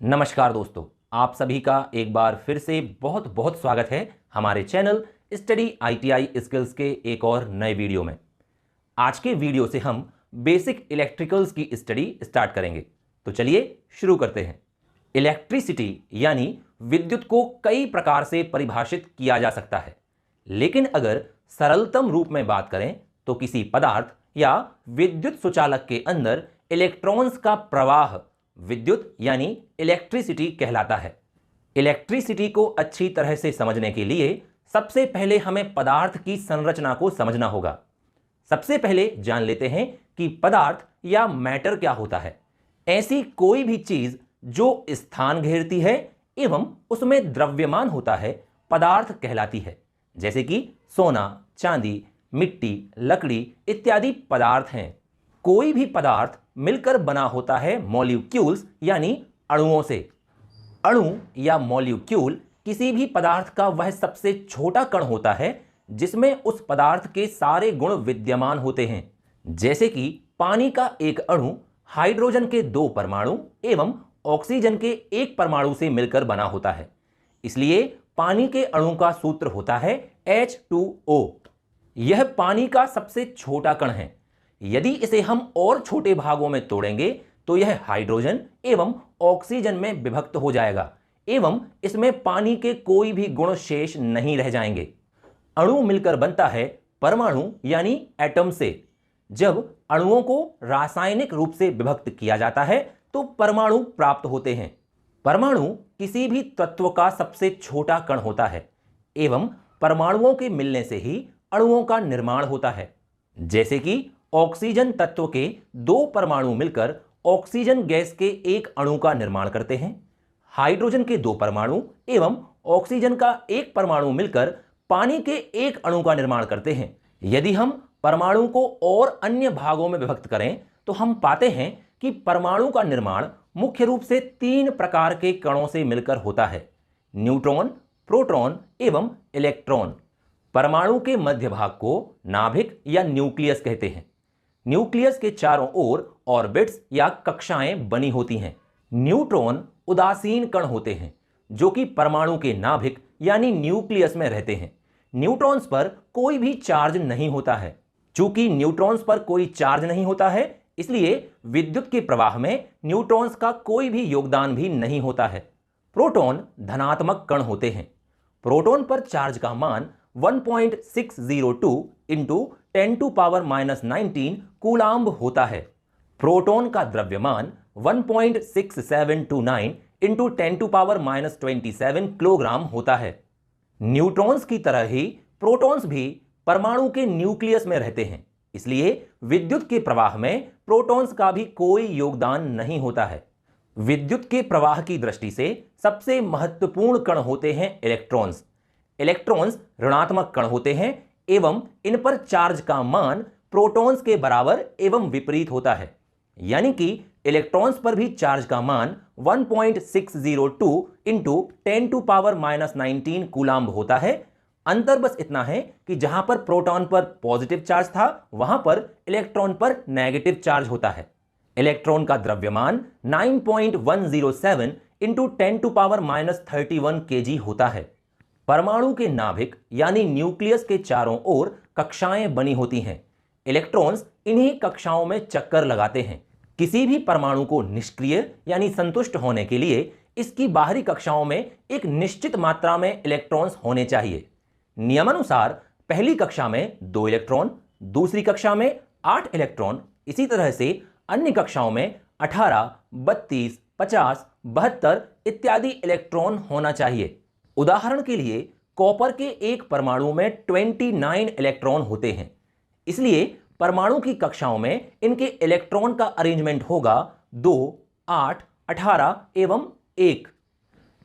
नमस्कार दोस्तों, आप सभी का एक बार फिर से बहुत बहुत स्वागत है हमारे चैनल स्टडी आईटीआई स्किल्स के एक और नए वीडियो में। आज के वीडियो से हम बेसिक इलेक्ट्रिकल्स की स्टडी स्टार्ट करेंगे। तो चलिए शुरू करते हैं। इलेक्ट्रिसिटी यानी विद्युत को कई प्रकार से परिभाषित किया जा सकता है, लेकिन अगर सरलतम रूप में बात करें तो किसी पदार्थ या विद्युत सुचालक के अंदर इलेक्ट्रॉन्स का प्रवाह विद्युत यानी इलेक्ट्रिसिटी कहलाता है। इलेक्ट्रिसिटी को अच्छी तरह से समझने के लिए सबसे पहले हमें पदार्थ की संरचना को समझना होगा। सबसे पहले जान लेते हैं कि पदार्थ या मैटर क्या होता है। ऐसी कोई भी चीज जो स्थान घेरती है एवं उसमें द्रव्यमान होता है पदार्थ कहलाती है। जैसे कि सोना, चांदी, मिट्टी, लकड़ी इत्यादि पदार्थ हैं। कोई भी पदार्थ मिलकर बना होता है मॉलिक्यूल्स यानी अणुओं से। अणु या मॉलिक्यूल किसी भी पदार्थ का वह सबसे छोटा कण होता है जिसमें उस पदार्थ के सारे गुण विद्यमान होते हैं। जैसे कि पानी का एक अणु हाइड्रोजन के 2 परमाणु एवं ऑक्सीजन के 1 परमाणु से मिलकर बना होता है। इसलिए पानी के अणु का सूत्र होता है H2O। यह पानी का सबसे छोटा कण है। यदि इसे हम और छोटे भागों में तोड़ेंगे तो यह हाइड्रोजन एवं ऑक्सीजन में विभक्त हो जाएगा एवं इसमें पानी के कोई भी गुण शेष नहीं रह जाएंगे। अणु मिलकर बनता है परमाणु यानी एटम से। जब अणुओं को रासायनिक रूप से विभक्त किया जाता है तो परमाणु प्राप्त होते हैं। परमाणु किसी भी तत्व का सबसे छोटा कण होता है एवं परमाणुओं के मिलने से ही अणुओं का निर्माण होता है। जैसे कि ऑक्सीजन तत्व के 2 परमाणु मिलकर ऑक्सीजन गैस के एक अणु का निर्माण करते हैं। हाइड्रोजन के 2 परमाणु एवं ऑक्सीजन का 1 परमाणु मिलकर पानी के एक अणु का निर्माण करते हैं। यदि हम परमाणु को और अन्य भागों में विभक्त करें तो हम पाते हैं कि परमाणु का निर्माण मुख्य रूप से 3 प्रकार के कणों से मिलकर होता है: न्यूट्रॉन, प्रोटॉन एवं इलेक्ट्रॉन। परमाणु के मध्य भाग को नाभिक या न्यूक्लियस कहते हैं। न्यूक्लियस के चारों ओर ऑर्बिट्स या कक्षाएं बनी होती हैं। न्यूट्रॉन उदासीन कण होते हैं जो कि परमाणु के नाभिक यानी न्यूक्लियस में रहते हैं। न्यूट्रॉन्स पर कोई भी चार्ज नहीं होता है। चूंकि न्यूट्रॉन्स पर कोई चार्ज नहीं होता है, इसलिए विद्युत के प्रवाह में न्यूट्रॉन्स का कोई भी योगदान भी नहीं होता है। प्रोटॉन धनात्मक कण होते हैं। प्रोटॉन पर चार्ज का मान 1.602 इंटू 10⁻⁻19 कूलाम्ब होता है। प्रोटॉन का द्रव्यमान 1.6729 इंटू 10⁻27 किलोग्राम होता है। न्यूट्रॉन्स की तरह ही प्रोटॉन्स भी परमाणु के न्यूक्लियस में रहते हैं। इसलिए विद्युत के प्रवाह में प्रोटॉन्स का भी कोई योगदान नहीं होता है। विद्युत के प्रवाह की दृष्टि से सबसे महत्वपूर्ण कण होते हैं इलेक्ट्रॉन्स। इलेक्ट्रॉन्स ऋणात्मक कण होते हैं एवं इन पर चार्ज का मान प्रोटॉन्स के बराबर एवं विपरीत होता है। यानी कि इलेक्ट्रॉन्स पर भी चार्ज का मान 1.602 इंटू 10⁻⁻19 कूलाम्ब होता है। अंतर बस इतना है कि जहां पर प्रोटॉन पर पॉजिटिव चार्ज था वहां पर इलेक्ट्रॉन पर नेगेटिव चार्ज होता है। इलेक्ट्रॉन का द्रव्यमान 9.107 इंटू 10⁻31 kg होता है। परमाणु के नाभिक यानी न्यूक्लियस के चारों ओर कक्षाएं बनी होती हैं। इलेक्ट्रॉन्स इन्हीं कक्षाओं में चक्कर लगाते हैं। किसी भी परमाणु को निष्क्रिय यानी संतुष्ट होने के लिए इसकी बाहरी कक्षाओं में एक निश्चित मात्रा में इलेक्ट्रॉन्स होने चाहिए। नियमानुसार पहली कक्षा में 2 इलेक्ट्रॉन, दूसरी कक्षा में 8 इलेक्ट्रॉन, इसी तरह से अन्य कक्षाओं में 18, 32, 50, 72 इत्यादि इलेक्ट्रॉन होना चाहिए। उदाहरण के लिए कॉपर के एक परमाणु में 29 इलेक्ट्रॉन होते हैं। इसलिए परमाणु की कक्षाओं में इनके इलेक्ट्रॉन का अरेंजमेंट होगा 2, 8, 18 एवं 1।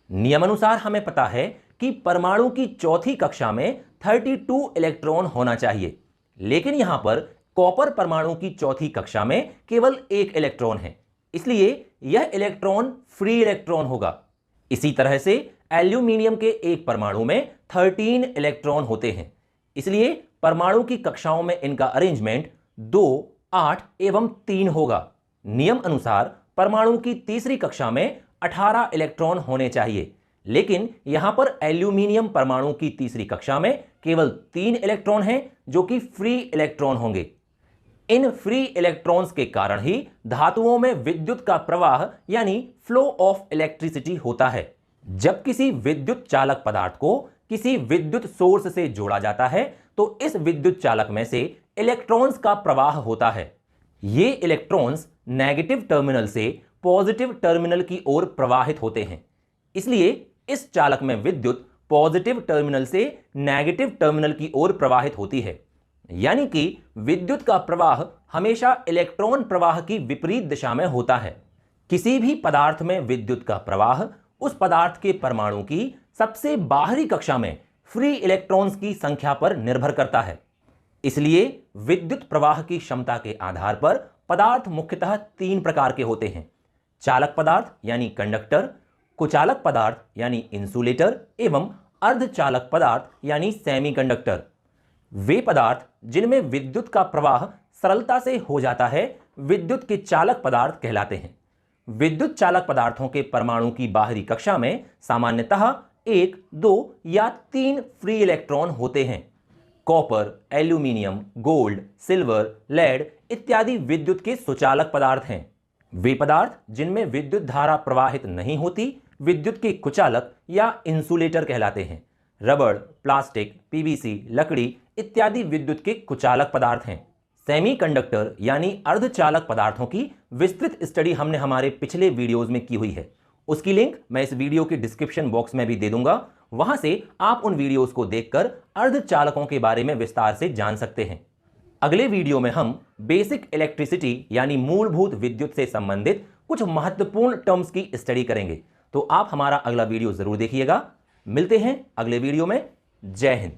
नियमानुसार हमें पता है कि परमाणु की चौथी कक्षा में 32 इलेक्ट्रॉन होना चाहिए, लेकिन यहां पर कॉपर परमाणु की चौथी कक्षा में केवल 1 इलेक्ट्रॉन है। इसलिए यह इलेक्ट्रॉन फ्री इलेक्ट्रॉन होगा। इसी तरह से एल्यूमिनियम के एक परमाणु में 13 इलेक्ट्रॉन होते हैं। इसलिए परमाणु की कक्षाओं में इनका अरेंजमेंट 2, 8 एवं 3 होगा। नियम अनुसार परमाणु की तीसरी कक्षा में 18 इलेक्ट्रॉन होने चाहिए, लेकिन यहां पर एल्यूमिनियम परमाणु की तीसरी कक्षा में केवल 3 इलेक्ट्रॉन हैं जो कि फ्री इलेक्ट्रॉन होंगे। इन फ्री इलेक्ट्रॉन्स के कारण ही धातुओं में विद्युत का प्रवाह यानी फ्लो ऑफ इलेक्ट्रिसिटी होता है। जब किसी विद्युत चालक पदार्थ को किसी विद्युत सोर्स से जोड़ा जाता है तो इस विद्युत चालक में से इलेक्ट्रॉन्स का प्रवाह होता है। ये इलेक्ट्रॉन्स नेगेटिव टर्मिनल से पॉजिटिव टर्मिनल की ओर प्रवाहित होते हैं। इसलिए इस चालक में विद्युत पॉजिटिव टर्मिनल से नेगेटिव टर्मिनल की ओर प्रवाहित होती है, यानी कि विद्युत का प्रवाह हमेशा इलेक्ट्रॉन प्रवाह की विपरीत दिशा में होता है। किसी भी पदार्थ में विद्युत का प्रवाह उस पदार्थ के परमाणु की सबसे बाहरी कक्षा में फ्री इलेक्ट्रॉन्स की संख्या पर निर्भर करता है। इसलिए विद्युत प्रवाह की क्षमता के आधार पर पदार्थ मुख्यतः 3 प्रकार के होते हैं: चालक पदार्थ यानी कंडक्टर, कुचालक पदार्थ यानी इंसुलेटर एवं अर्धचालक पदार्थ यानी सेमीकंडक्टर। वे पदार्थ जिनमें विद्युत का प्रवाह सरलता से हो जाता है विद्युत के चालक पदार्थ कहलाते हैं। विद्युत चालक पदार्थों के परमाणु की बाहरी कक्षा में सामान्यतः 1, 2 या 3 फ्री इलेक्ट्रॉन होते हैं। Copper, aluminium, gold, silver, lead इत्यादि विद्युत के सुचालक पदार्थ हैं। वे पदार्थ जिनमें विद्युत धारा प्रवाहित नहीं होती विद्युत के कुचालक या इंसुलेटर कहलाते हैं। रबड़, प्लास्टिक, पीवीसी, लकड़ी इत्यादि विद्युत के कुचालक पदार्थ हैं। सेमीकंडक्टर यानी अर्धचालक पदार्थों की विस्तृत स्टडी हमने हमारे पिछले वीडियोस में की हुई है। उसकी लिंक मैं इस वीडियो के डिस्क्रिप्शन बॉक्स में भी दे दूंगा। वहां से आप उन वीडियोस को देखकर अर्धचालकों के बारे में विस्तार से जान सकते हैं। अगले वीडियो में हम बेसिक इलेक्ट्रिसिटी यानी मूलभूत विद्युत से संबंधित कुछ महत्वपूर्ण टर्म्स की स्टडी करेंगे। तो आप हमारा अगला वीडियो जरूर देखिएगा। मिलते हैं अगले वीडियो में। जय हिंद।